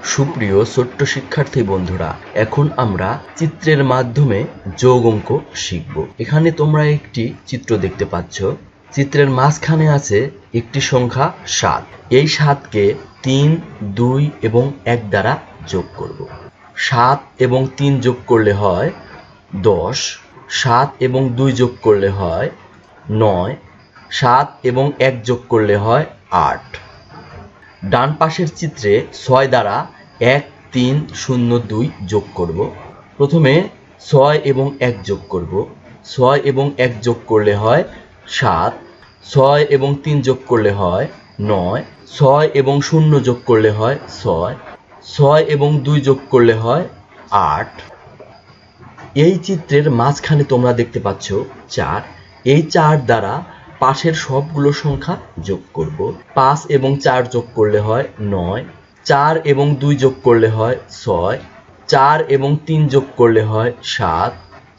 সুপ্রিয় ছোট্ট শিক্ষার্থী বন্ধুরা, এখন আমরা চিত্রের মাধ্যমে যোগ অঙ্ক শিখব। এখানে তোমরা একটি চিত্র দেখতে পাচ্ছ। চিত্রের মাঝখানে আছে একটি সংখ্যা 7। এই 7কে 3, 2 এবং 1 দ্বারা যোগ করব। 7 এবং 3 যোগ করলে হয় 10, 7 এবং 2 যোগ করলে হয় 9, 7 এবং 1 যোগ করলে হয় 8। ডান পাশের চিত্রে 6 দ্বারা 1, 3, 0, 2 যোগ করব। প্রথমে 6 এবং 1 যোগ করব। 6 এবং 1 যোগ করলে হয় 7, 6 এবং 3 যোগ করলে হয় 9, 6 এবং 0 যোগ করলে হয় 6, 6 এবং 2 যোগ করলে হয় 8। এই চিত্রের মাঝখানে তোমরা দেখতে পাচ্ছ 4। এই 4 দ্বারা পাশের সবগুলো সংখ্যা যোগ করব। 5 এবং 4 যোগ করলে হয় 9, 4 এবং 2 যোগ করলে হয় 6, 4 এবং 3 যোগ করলে হয় 7,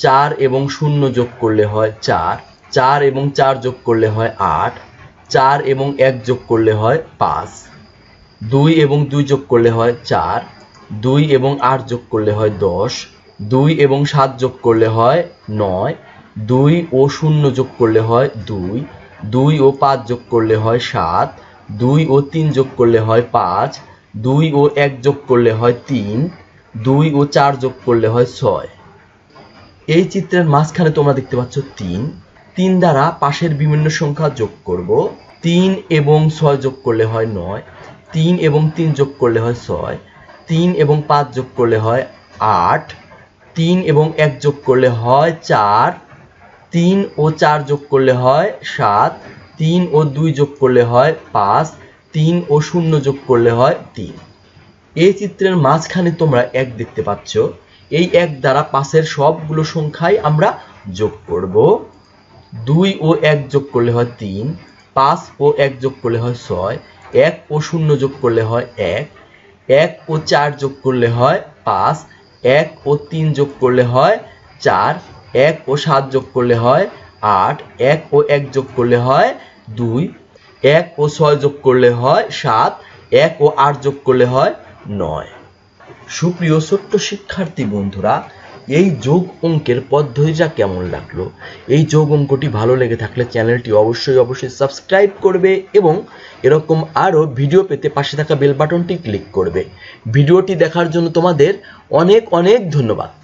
4 এবং 0 যোগ করলে হয় 4, 4 এবং 4 যোগ করলে হয় 8, 4 এবং 1 যোগ করলে হয় 5, 2 এবং 2 যোগ করলে হয় 4, 2 এবং 8 যোগ করলে হয় 10, 2 এবং 7 যোগ করলে হয় 9, 2 ও 0 যোগ করলে হয় 2, 2 ও 5 যোগ করলে হয় 7, 2 ও 3 যোগ করলে হয় 5, 2 ও 1 যোগ করলে হয় 3, 2 ও 4 যোগ করলে হয় 6। এই চিত্রের মাঝখানে তোমরা দেখতে পাচ্ছ 3 দ্বারা পাশের বিভিন্ন সংখ্যা যোগ করব। 3 এবং 6 যোগ করলে হয় 9, 3 এবং 3 যোগ করলে হয় 6, 3 এবং 5 যোগ করলে হয় 8, 3 এবং 1 যোগ করলে হয় 4, 3 ও 4 যোগ করলে হয় 7, 3 ও 2 যোগ করলে হয় 5, 3 ও 0 যোগ করলে হয় 3। এই চিত্রের মাঝখানে তোমরা 1 দেখতে পাচ্ছ। এই 1 দ্বারা পাশের সবগুলো সংখ্যাই আমরা যোগ করব। 2 ও 1 যোগ করলে হয় 3, 5 ও 1 যোগ করলে হয় 6, 1 ও 0 যোগ করলে হয় 1, 1 ও 4 যোগ করলে হয় 5, 1 ও 3 যোগ করলে হয় 4, 1 ও 7 যোগ করলে হয় 8, 1 ও 1 যোগ করলে হয় 2, 1 ও 6 যোগ করলে হয় 7, 1 ও 8 যোগ করলে হয় 9। সুপ্রিয় ছোট্ট শিক্ষার্থী বন্ধুরা, এই যোগ অঙ্কের পদ্ধতিটা কেমন লাগলো? এই যোগ অঙ্কটি ভালো লেগে থাকলে চ্যানেলটি অবশ্যই সাবস্ক্রাইব করবে এবং এরকম আরও ভিডিও পেতে পাশে থাকা বেল বাটনটি ক্লিক করবে। ভিডিওটি দেখার জন্য তোমাদের অনেক ধন্যবাদ।